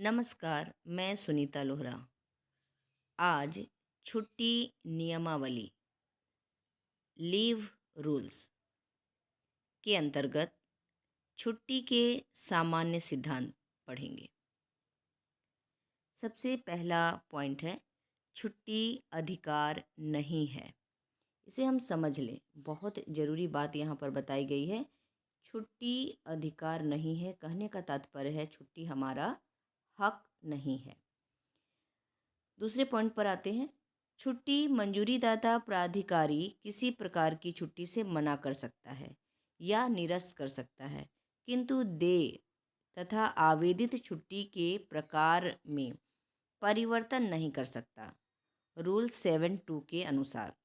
नमस्कार, मैं सुनीता लोहरा। आज छुट्टी नियमावली लीव रूल्स के अंतर्गत छुट्टी के सामान्य सिद्धांत पढ़ेंगे। सबसे पहला पॉइंट है, छुट्टी अधिकार नहीं है। इसे हम समझ लें, बहुत ज़रूरी बात यहाँ पर बताई गई है। छुट्टी अधिकार नहीं है, कहने का तात्पर्य है छुट्टी हमारा हक नहीं है। दूसरे पॉइंट पर आते हैं। छुट्टी मंजूरीदाता प्राधिकारी किसी प्रकार की छुट्टी से मना कर सकता है या निरस्त कर सकता है, किंतु देय तथा आवेदित छुट्टी के प्रकार में परिवर्तन नहीं कर सकता। रूल 7(2) के अनुसार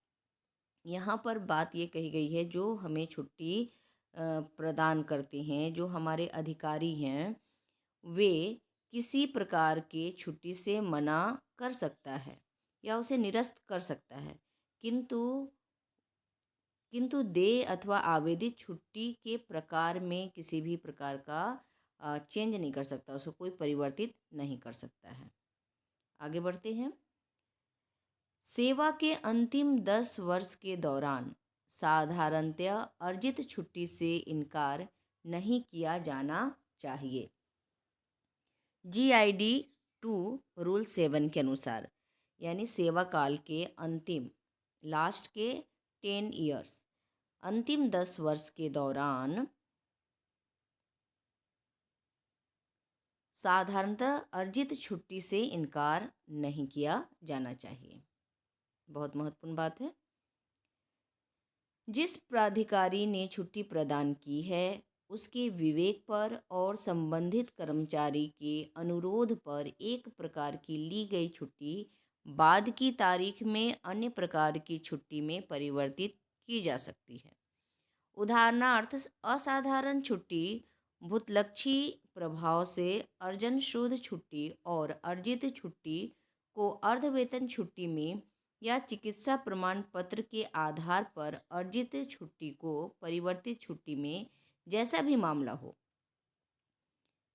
यहाँ पर बात ये कही गई है, जो हमें छुट्टी प्रदान करते हैं, जो हमारे अधिकारी हैं, वे किसी प्रकार के छुट्टी से मना कर सकता है या उसे निरस्त कर सकता है, किंतु देय अथवा आवेदित छुट्टी के प्रकार में किसी भी प्रकार का चेंज नहीं कर सकता, उसको कोई परिवर्तित नहीं कर सकता है। आगे बढ़ते हैं। सेवा के अंतिम 10 वर्ष के दौरान साधारणतया अर्जित छुट्टी से इनकार नहीं किया जाना चाहिए। GID 2 रूल 7 के अनुसार, यानी सेवा काल के अंतिम लास्ट के 10 ईयर्स, अंतिम 10 वर्ष के दौरान साधारणतः अर्जित छुट्टी से इनकार नहीं किया जाना चाहिए। बहुत महत्वपूर्ण बात है। जिस प्राधिकारी ने छुट्टी प्रदान की है, उसके विवेक पर और संबंधित कर्मचारी के अनुरोध पर एक प्रकार की ली गई छुट्टी बाद की तारीख में अन्य प्रकार की छुट्टी में परिवर्तित की जा सकती है। उदाहरणार्थ, असाधारण छुट्टी, भूतलक्षी प्रभाव से अर्जन शोध छुट्टी और अर्जित छुट्टी को अर्धवेतन छुट्टी में या चिकित्सा प्रमाण पत्र के आधार पर अर्जित छुट्टी को परिवर्तित छुट्टी में, जैसा भी मामला हो,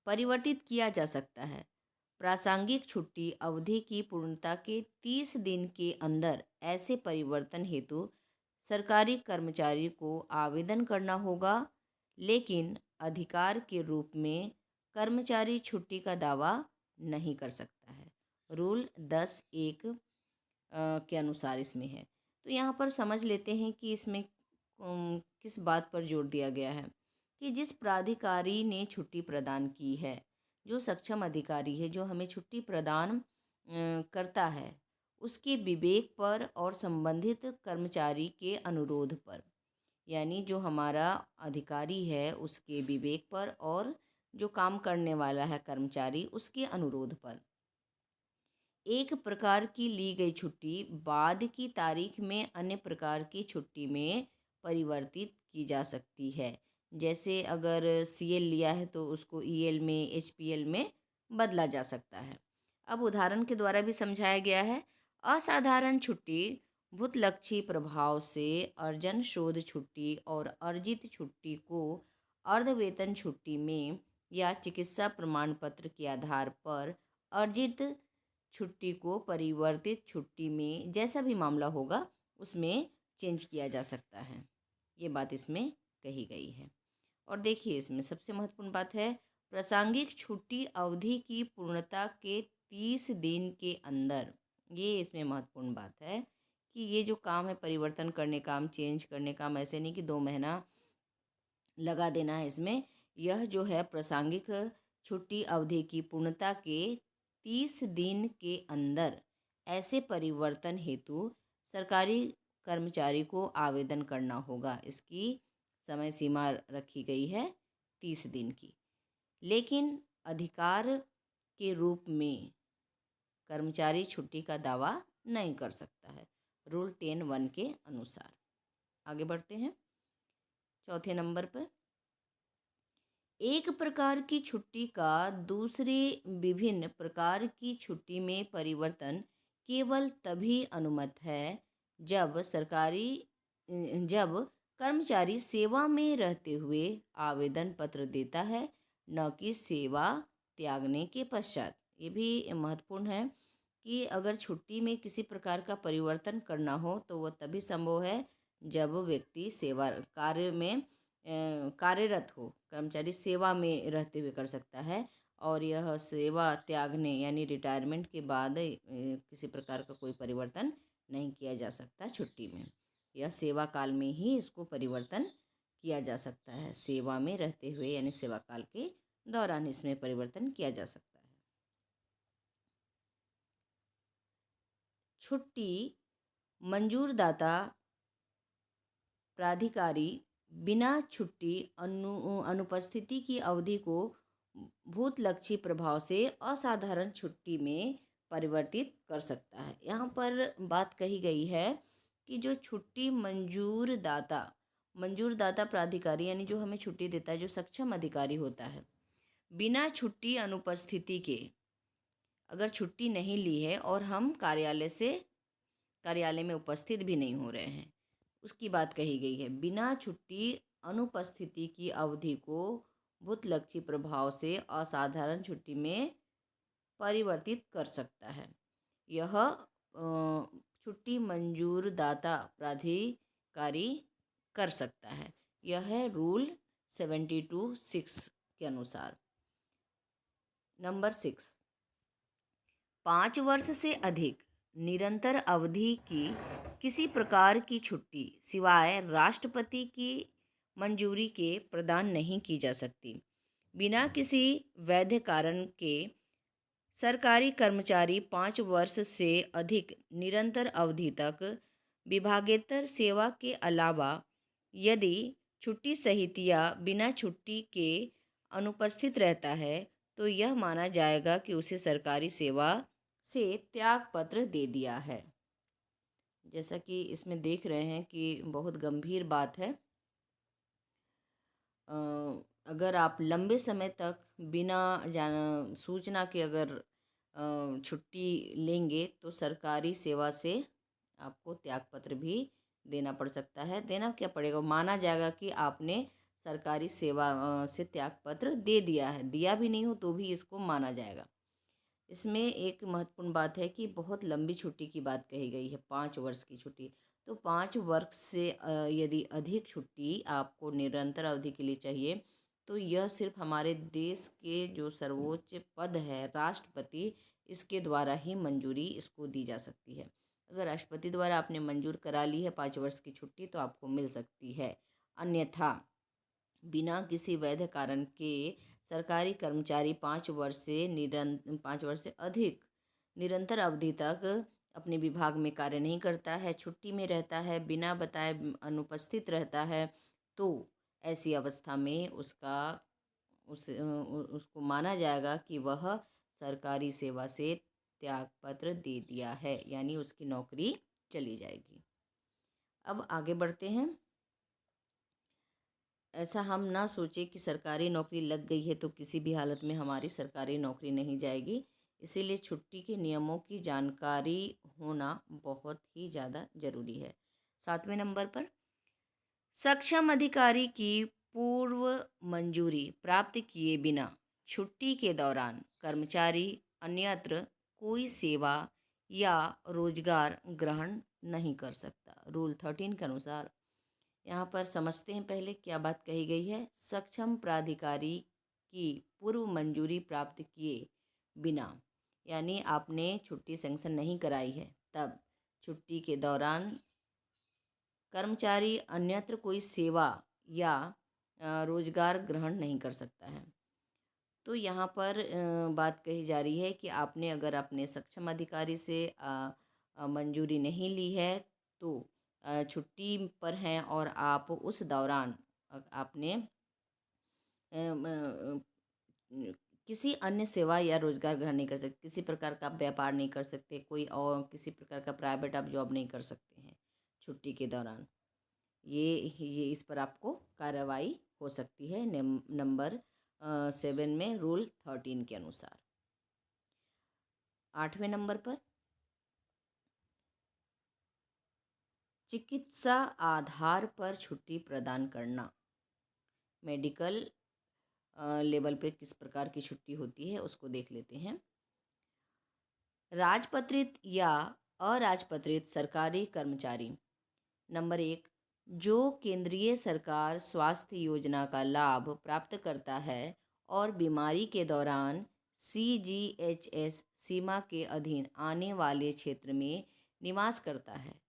परिवर्तित किया जा सकता है। प्रासंगिक छुट्टी अवधि की पूर्णता के 30 दिन के अंदर ऐसे परिवर्तन हेतु सरकारी कर्मचारी को आवेदन करना होगा, लेकिन अधिकार के रूप में कर्मचारी छुट्टी का दावा नहीं कर सकता है। रूल 10(1) के अनुसार इसमें है। तो यहाँ पर समझ लेते हैं कि इसमें किस बात पर जोर दिया गया है कि जिस प्राधिकारी ने छुट्टी प्रदान की है, जो सक्षम अधिकारी है, जो हमें छुट्टी प्रदान करता है, उसके विवेक पर और संबंधित कर्मचारी के अनुरोध पर, यानी जो हमारा अधिकारी है उसके विवेक पर और जो काम करने वाला है कर्मचारी, उसके अनुरोध पर एक प्रकार की ली गई छुट्टी बाद की तारीख में अन्य प्रकार की छुट्टी में परिवर्तित की जा सकती है। जैसे अगर CL लिया है तो उसको EL में, HPL में बदला जा सकता है। अब उदाहरण के द्वारा भी समझाया गया है। असाधारण छुट्टी, भूतलक्षी प्रभाव से अर्जन शोध छुट्टी और अर्जित छुट्टी को अर्धवेतन छुट्टी में या चिकित्सा प्रमाण पत्र के आधार पर अर्जित छुट्टी को परिवर्तित छुट्टी में, जैसा भी मामला होगा, उसमें चेंज किया जा सकता है। ये बात इसमें कही गई है। और देखिए, इसमें सबसे महत्वपूर्ण बात है, प्रासंगिक छुट्टी अवधि की पूर्णता के 30 दिन के अंदर। ये इसमें महत्वपूर्ण बात है कि ये जो काम है, परिवर्तन करने काम, चेंज करने काम, ऐसे नहीं कि 2 महीना लगा देना है इसमें। यह जो है प्रासंगिक छुट्टी अवधि की पूर्णता के 30 दिन के अंदर ऐसे परिवर्तन हेतु सरकारी कर्मचारी को आवेदन करना होगा। इसकी समय सीमा रखी गई है 30 दिन की, लेकिन अधिकार के रूप में कर्मचारी छुट्टी का दावा नहीं कर सकता है, रूल 10(1) के अनुसार। आगे बढ़ते हैं चौथे नंबर पर। एक प्रकार की छुट्टी का दूसरे विभिन्न प्रकार की छुट्टी में परिवर्तन केवल तभी अनुमत है जब जब कर्मचारी सेवा में रहते हुए आवेदन पत्र देता है, न कि सेवा त्यागने के पश्चात। ये भी महत्वपूर्ण है कि अगर छुट्टी में किसी प्रकार का परिवर्तन करना हो तो वह तभी संभव है जब व्यक्ति सेवा कार्य में कार्यरत हो। कर्मचारी सेवा में रहते हुए कर सकता है और यह सेवा त्यागने यानी रिटायरमेंट के बाद किसी प्रकार का कोई परिवर्तन नहीं किया जा सकता छुट्टी में। यह सेवा काल में ही इसको परिवर्तन किया जा सकता है। सेवा में रहते हुए यानी सेवा काल के दौरान इसमें परिवर्तन किया जा सकता है। छुट्टी मंजूरदाता प्राधिकारी बिना छुट्टी अनुपस्थिति की अवधि को भूतलक्षी प्रभाव से असाधारण छुट्टी में परिवर्तित कर सकता है। यहाँ पर बात कही गई है कि जो छुट्टी मंजूरदाता प्राधिकारी यानी जो हमें छुट्टी देता है, जो सक्षम अधिकारी होता है, बिना छुट्टी अनुपस्थिति के अगर छुट्टी नहीं ली है और हम कार्यालय में उपस्थित भी नहीं हो रहे हैं, उसकी बात कही गई है। बिना छुट्टी अनुपस्थिति की अवधि को भूतलक्षी प्रभाव से असाधारण छुट्टी में परिवर्तित कर सकता है। यह छुट्टी मंजूरदाता प्राधिकारी कर सकता है। यह है रूल 72(6) के अनुसार। नंबर 6, 5 वर्ष से अधिक निरंतर अवधि की किसी प्रकार की छुट्टी सिवाय राष्ट्रपति की मंजूरी के प्रदान नहीं की जा सकती। बिना किसी वैध कारण के सरकारी कर्मचारी 5 वर्ष से अधिक निरंतर अवधि तक विभागेतर सेवा के अलावा यदि छुट्टी सहित या बिना छुट्टी के अनुपस्थित रहता है तो यह माना जाएगा कि उसे सरकारी सेवा से त्यागपत्र दे दिया है। जैसा कि इसमें देख रहे हैं कि बहुत गंभीर बात है। अगर आप लंबे समय तक बिना सूचना के अगर छुट्टी लेंगे तो सरकारी सेवा से आपको त्यागपत्र भी देना पड़ सकता है। देना क्या पड़ेगा, माना जाएगा कि आपने सरकारी सेवा से त्यागपत्र दे दिया है। दिया भी नहीं हो तो भी इसको माना जाएगा। इसमें एक महत्वपूर्ण बात है कि बहुत लंबी छुट्टी की बात कही गई है, 5 वर्ष की छुट्टी। तो 5 वर्ष से यदि अधिक छुट्टी आपको निरंतर अवधि के लिए चाहिए तो यह सिर्फ हमारे देश के जो सर्वोच्च पद है राष्ट्रपति, इसके द्वारा ही मंजूरी इसको दी जा सकती है। अगर राष्ट्रपति द्वारा आपने मंजूर करा ली है 5 वर्ष की छुट्टी तो आपको मिल सकती है। अन्यथा बिना किसी वैध कारण के सरकारी कर्मचारी 5 वर्ष से अधिक निरंतर अवधि तक अपने विभाग में कार्य नहीं करता है, छुट्टी में रहता है, बिना बताए अनुपस्थित रहता है, तो ऐसी अवस्था में उसको माना जाएगा कि वह सरकारी सेवा से त्यागपत्र दे दिया है, यानी उसकी नौकरी चली जाएगी। अब आगे बढ़ते हैं। ऐसा हम ना सोचें कि सरकारी नौकरी लग गई है तो किसी भी हालत में हमारी सरकारी नौकरी नहीं जाएगी। इसीलिए छुट्टी के नियमों की जानकारी होना बहुत ही ज़्यादा ज़रूरी है। 7वें नंबर पर, सक्षम अधिकारी की पूर्व मंजूरी प्राप्त किए बिना छुट्टी के दौरान कर्मचारी अन्यत्र कोई सेवा या रोजगार ग्रहण नहीं कर सकता। रूल 13 के अनुसार यहाँ पर समझते हैं पहले क्या बात कही गई है। सक्षम प्राधिकारी की पूर्व मंजूरी प्राप्त किए बिना, यानी आपने छुट्टी सैंक्शन नहीं कराई है, तब छुट्टी के दौरान कर्मचारी अन्यत्र कोई सेवा या रोजगार ग्रहण नहीं कर सकता है। तो यहाँ पर बात कही जा रही है कि आपने अगर अपने सक्षम अधिकारी से मंजूरी नहीं ली है तो छुट्टी पर हैं और आप उस दौरान आपने किसी अन्य सेवा या रोजगार ग्रहण नहीं कर सकते, किसी प्रकार का व्यापार नहीं कर सकते, कोई और किसी प्रकार का प्राइवेट आप जॉब नहीं कर सकते हैं छुट्टी के दौरान। ये इस पर आपको कार्रवाई हो सकती है नंबर 7 में रूल 13 के अनुसार। 8वें नंबर पर, चिकित्सा आधार पर छुट्टी प्रदान करना। मेडिकल लेवल पे किस प्रकार की छुट्टी होती है उसको देख लेते हैं। राजपत्रित या अराजपत्रित सरकारी कर्मचारी। नंबर 1, जो केंद्रीय सरकार स्वास्थ्य योजना का लाभ प्राप्त करता है और बीमारी के दौरान सीजीएचएस सीमा के अधीन आने वाले क्षेत्र में निवास करता है।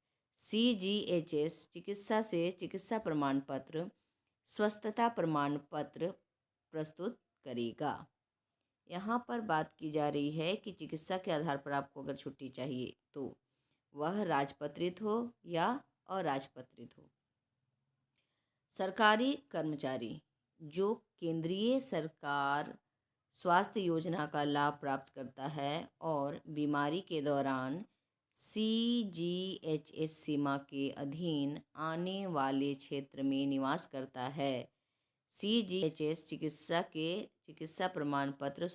सीजीएचएस चिकित्सा से चिकित्सा प्रमाण पत्र, स्वस्थता प्रमाण पत्र प्रस्तुत करेगा। यहाँ पर बात की जा रही है कि चिकित्सा के आधार पर आपको अगर छुट्टी चाहिए तो वह राजपत्रित हो या अराजपत्रित हो। सरकारी कर्मचारी जो केंद्रीय सरकार स्वास्थ्य योजना का लाभ प्राप्त करता है और बीमारी के दौरान सीजीएचएस सीमा के अधीन आने वाले क्षेत्र में निवास करता है। सीजीएचएस चिकित्सा प्रमाण पत्र,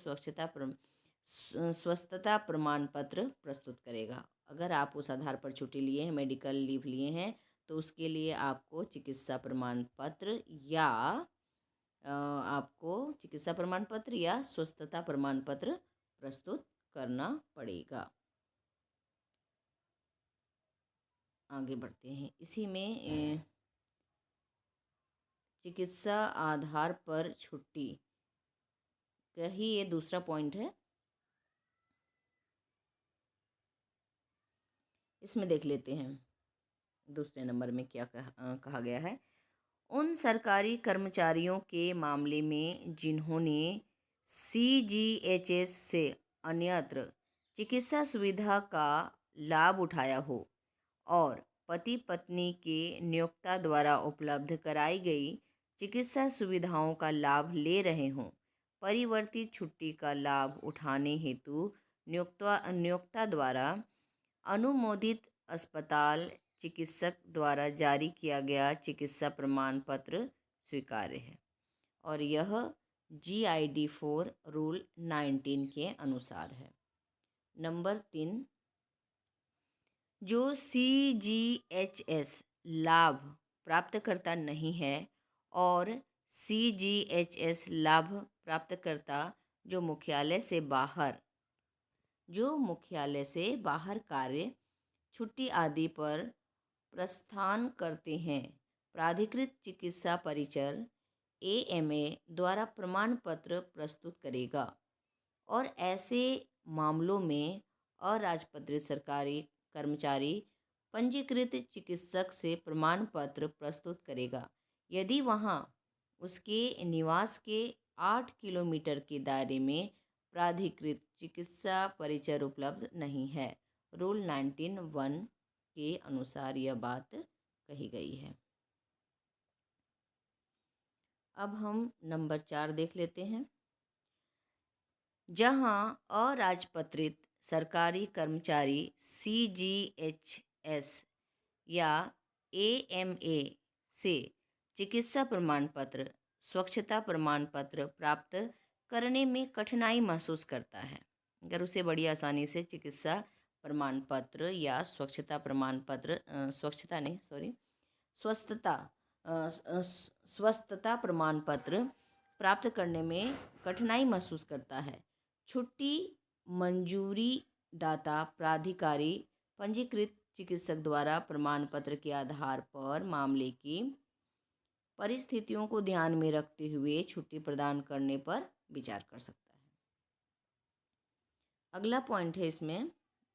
स्वस्थता प्रमाण पत्र प्रस्तुत करेगा। अगर आप उस आधार पर छुट्टी लिए हैं, मेडिकल लीव लिए हैं, तो उसके लिए आपको चिकित्सा प्रमाण पत्र या स्वस्थता प्रमाण पत्र प्रस्तुत करना पड़ेगा। आगे बढ़ते हैं। इसी में चिकित्सा आधार पर छुट्टी का ही ये दूसरा पॉइंट है। इसमें देख लेते हैं दूसरे नंबर में क्या कहा गया है। उन सरकारी कर्मचारियों के मामले में जिन्होंने सीजीएचएस से अन्यत्र चिकित्सा सुविधा का लाभ उठाया हो और पति पत्नी के नियोक्ता द्वारा उपलब्ध कराई गई चिकित्सा सुविधाओं का लाभ ले रहे हों, परिवर्तित छुट्टी का लाभ उठाने हेतु नियोक्ता द्वारा अनुमोदित अस्पताल चिकित्सक द्वारा जारी किया गया चिकित्सा प्रमाण पत्र स्वीकार्य है और यह GID4 रूल 19 के अनुसार है। नंबर 3, जो CGHS लाभ प्राप्तकर्ता नहीं है और CGHS लाभ प्राप्तकर्ता जो मुख्यालय से बाहर कार्य, छुट्टी आदि पर प्रस्थान करते हैं, प्राधिकृत चिकित्सा परिचर AMA द्वारा प्रमाण पत्र प्रस्तुत करेगा और ऐसे मामलों में अराजपत्रित सरकारी कर्मचारी पंजीकृत चिकित्सक से प्रमाण पत्र प्रस्तुत करेगा यदि वहाँ उसके निवास के 8 किलोमीटर के दायरे में प्राधिकृत चिकित्सा परिचर उपलब्ध नहीं है। रूल 19(1) के अनुसार यह बात कही गई है। अब हम नंबर 4 देख लेते हैं। जहां अराजपत्रित सरकारी कर्मचारी CGHS या AMA से चिकित्सा प्रमाण पत्र, स्वच्छता प्रमाण पत्र प्राप्त करने में कठिनाई महसूस करता है, अगर उसे बड़ी आसानी से चिकित्सा प्रमाण पत्र या स्वच्छता प्रमाण पत्र स्वस्थता प्रमाण पत्र प्राप्त करने में कठिनाई महसूस करता है, छुट्टी मंजूरी दाता प्राधिकारी पंजीकृत चिकित्सक द्वारा प्रमाण पत्र के आधार पर मामले की परिस्थितियों को ध्यान में रखते हुए छुट्टी प्रदान करने पर विचार कर सकता है। अगला पॉइंट है, इसमें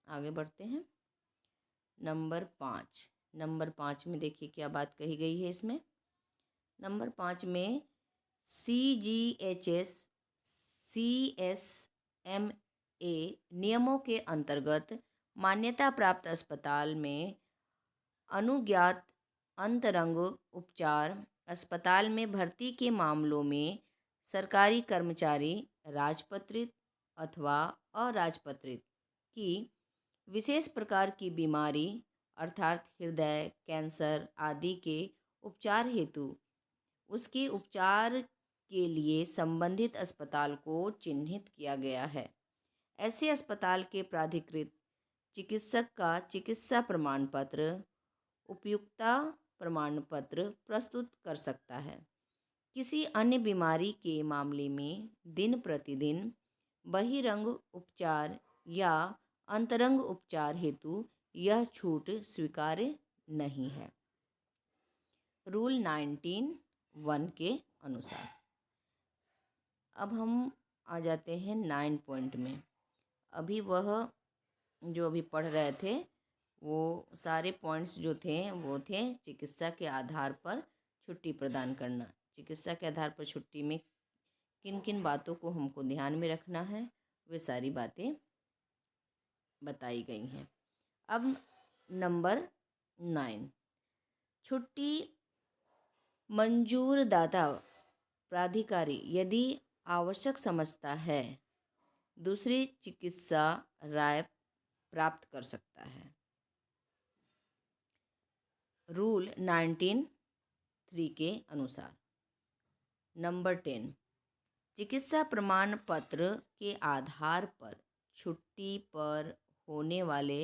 आगे बढ़ते हैं। नंबर 5 में देखिए क्या बात कही गई है। इसमें नंबर 5 में CGHS CSMA नियमों के अंतर्गत मान्यता प्राप्त अस्पताल में अनुज्ञात अंतरंग उपचार अस्पताल में भर्ती के मामलों में सरकारी कर्मचारी राजपत्रित अथवा अराजपत्रित की विशेष प्रकार की बीमारी अर्थात हृदय, कैंसर आदि के उपचार हेतु उसके उपचार के लिए संबंधित अस्पताल को चिन्हित किया गया है। ऐसे अस्पताल के प्राधिकृत चिकित्सक का चिकित्सा प्रमाण पत्र, उपयुक्तता प्रमाण पत्र प्रस्तुत कर सकता है। किसी अन्य बीमारी के मामले में दिन प्रतिदिन बहिरंग उपचार या अंतरंग उपचार हेतु यह छूट स्वीकार्य नहीं है। रूल 19(1) के अनुसार। अब हम आ जाते हैं 9 पॉइंट में। अभी जो अभी पढ़ रहे थे वो सारे पॉइंट्स जो थे वो थे चिकित्सा के आधार पर छुट्टी प्रदान करना। चिकित्सा के आधार पर छुट्टी में किन किन बातों को हमको ध्यान में रखना है वे सारी बातें बताई गई हैं। अब नंबर 9, छुट्टी मंजूरदाता प्राधिकारी यदि आवश्यक समझता है दूसरी चिकित्सा राय प्राप्त कर सकता है। रूल 19(3) के अनुसार। नंबर 10, चिकित्सा प्रमाण पत्र के आधार पर छुट्टी पर होने वाले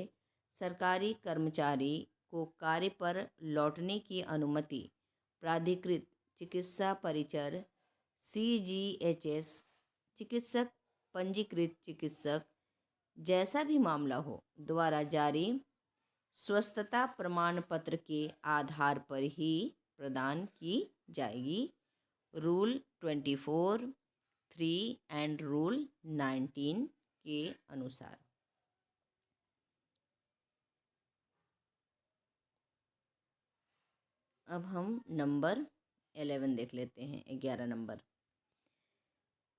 सरकारी कर्मचारी को कार्य पर लौटने की अनुमति प्राधिकृत चिकित्सा परिचर CGHS चिकित्सक पंजीकृत चिकित्सक जैसा भी मामला हो द्वारा जारी स्वस्थता प्रमाण पत्र के आधार पर ही प्रदान की जाएगी। रूल 24(3) एंड रूल 19 के अनुसार। अब हम नंबर 11 देख लेते हैं। 11 नंबर,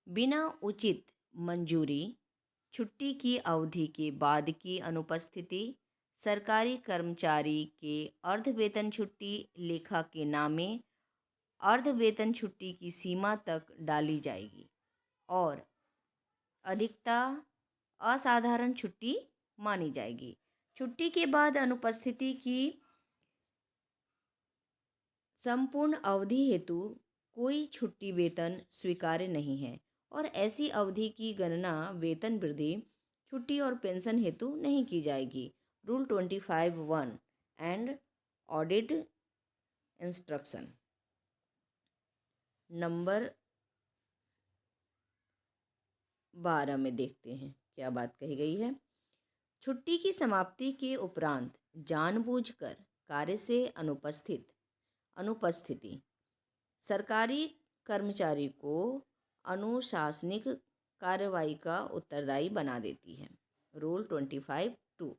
बिना उचित मंजूरी छुट्टी की अवधि के बाद की अनुपस्थिति सरकारी कर्मचारी के अर्ध वेतन छुट्टी लेखा के नामे अर्ध वेतन छुट्टी की सीमा तक डाली जाएगी और अधिकता असाधारण छुट्टी मानी जाएगी। छुट्टी के बाद अनुपस्थिति की संपूर्ण अवधि हेतु कोई छुट्टी वेतन स्वीकार्य नहीं है और ऐसी अवधि की गणना वेतन वृद्धि छुट्टी और पेंशन हेतु नहीं की जाएगी। Rule 25(1) and audit instruction. Number 12 में देखते हैं क्या बात कही गई है। छुट्टी की समाप्ति के उपरांत जानबूझकर कार्य से अनुपस्थिति सरकारी कर्मचारी को अनुशासनिक कार्रवाई का उत्तरदायी बना देती है। रूल 25(2).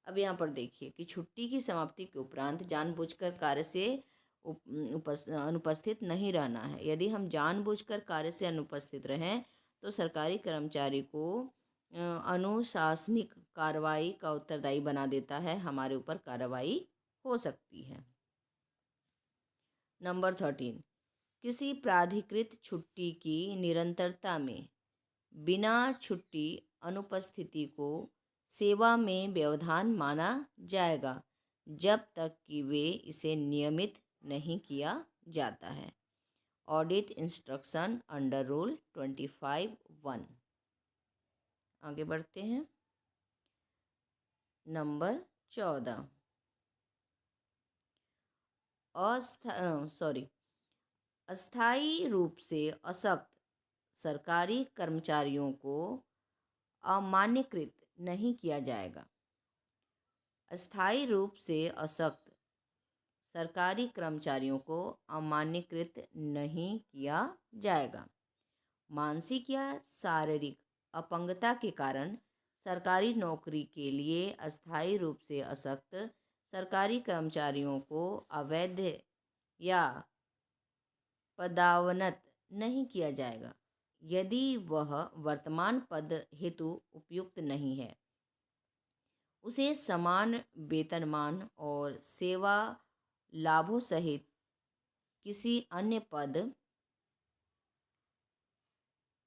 अब यहाँ पर देखिए कि छुट्टी की समाप्ति के उपरांत जानबूझकर कार्य से अनुपस्थित नहीं रहना है। यदि हम जानबूझकर कार्य से अनुपस्थित रहें तो सरकारी कर्मचारी को अनुशासनिक कार्रवाई का उत्तरदायी बना देता है। हमारे ऊपर कार्रवाई हो सकती है। नंबर 13, किसी प्राधिकृत छुट्टी की निरंतरता में बिना छुट्टी अनुपस्थिति को सेवा में व्यवधान माना जाएगा जब तक कि वे इसे नियमित नहीं किया जाता है। Audit instruction under rule 25(1). आगे बढ़ते हैं। नंबर 14, अस्थायी रूप से असक्त सरकारी कर्मचारियों को अमान्यकृत नहीं किया जाएगा। अस्थायी रूप से असक्त सरकारी कर्मचारियों को अमान्यकृत नहीं किया जाएगा। मानसिक या शारीरिक अपंगता के कारण सरकारी नौकरी के लिए अस्थायी रूप से असक्त सरकारी कर्मचारियों को अवैध या पदावनत नहीं किया जाएगा यदि वह वर्तमान पद हेतु उपयुक्त नहीं है। उसे समान वेतनमान और सेवा लाभों सहित किसी अन्य पद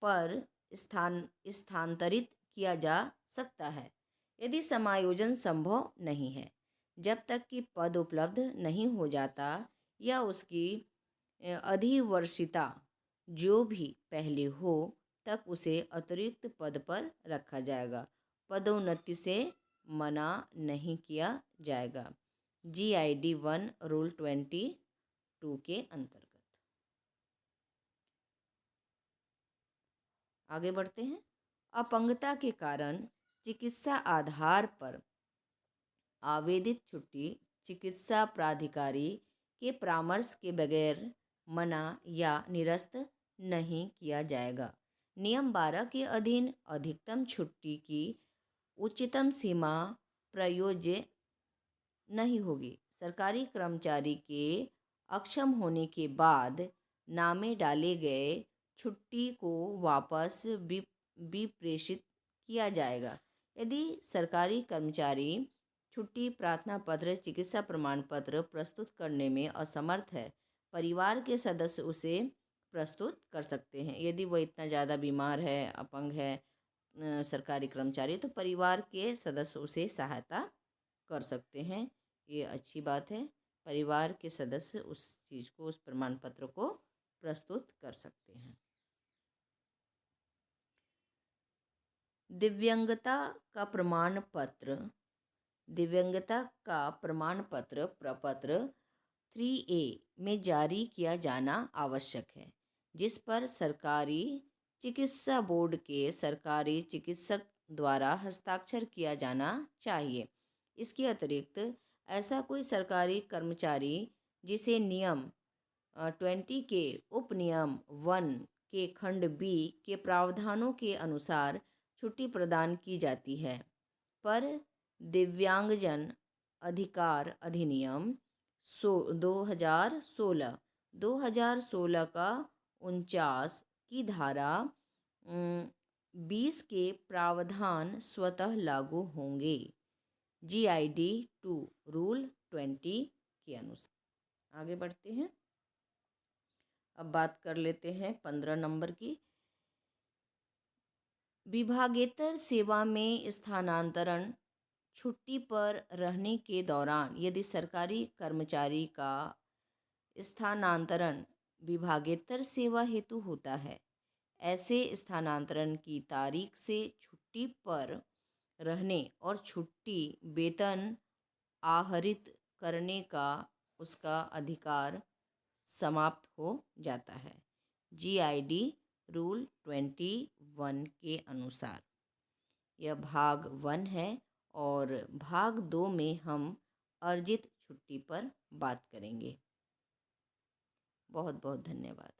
पर स्थानांतरित किया जा सकता है यदि समायोजन संभव नहीं है। जब तक कि पद उपलब्ध नहीं हो जाता या उसकी अधिवर्षिता जो भी पहले हो तक उसे अतिरिक्त पद पर रखा जाएगा। पदोन्नति से मना नहीं किया जाएगा। GID 1 रूल 22 के अंतर्गत। आगे बढ़ते हैं। अपंगता के कारण चिकित्सा आधार पर आवेदित छुट्टी चिकित्सा प्राधिकारी के परामर्श के बगैर मना या निरस्त नहीं किया जाएगा। नियम 12 के अधीन अधिकतम छुट्टी की उच्चतम सीमा प्रयोज्य नहीं होगी। सरकारी कर्मचारी के अक्षम होने के बाद नामे डाले गए छुट्टी को वापस भी प्रेषित किया जाएगा। यदि सरकारी कर्मचारी छुट्टी प्रार्थना पत्र चिकित्सा प्रमाण पत्र प्रस्तुत करने में असमर्थ है, परिवार के सदस्य उसे प्रस्तुत कर सकते हैं। यदि वह इतना ज़्यादा बीमार है, अपंग है, सरकारी कर्मचारी, तो परिवार के सदस्य उसे सहायता कर सकते हैं। ये अच्छी बात है। परिवार के सदस्य उस चीज़ को, उस प्रमाण पत्र को प्रस्तुत कर सकते हैं। दिव्यांगता का प्रमाण पत्र प्रपत्र 3A में जारी किया जाना आवश्यक है, जिस पर सरकारी चिकित्सा बोर्ड के सरकारी चिकित्सक द्वारा हस्ताक्षर किया जाना चाहिए। इसके अतिरिक्त ऐसा कोई सरकारी कर्मचारी जिसे नियम 20 के उपनियम 1 के खंड बी के प्रावधानों के अनुसार छुट्टी प्रदान की जाती है, पर दिव्यांगजन अधिकार अधिनियम 2016 का 49 की धारा 20 के प्रावधान स्वतः लागू होंगे। GID 2 रूल 20 के अनुसार। आगे बढ़ते हैं। अब बात कर लेते हैं 15 नंबर की। विभागेतर सेवा में स्थानांतरण छुट्टी पर रहने के दौरान यदि सरकारी कर्मचारी का स्थानांतरण विभागेतर सेवा हेतु होता है, ऐसे स्थानांतरण की तारीख से छुट्टी पर रहने और छुट्टी वेतन आहरित करने का उसका अधिकार समाप्त हो जाता है। GID रूल 21 के अनुसार। यह भाग 1 है और भाग 2 में हम अर्जित छुट्टी पर बात करेंगे। बहुत बहुत धन्यवाद।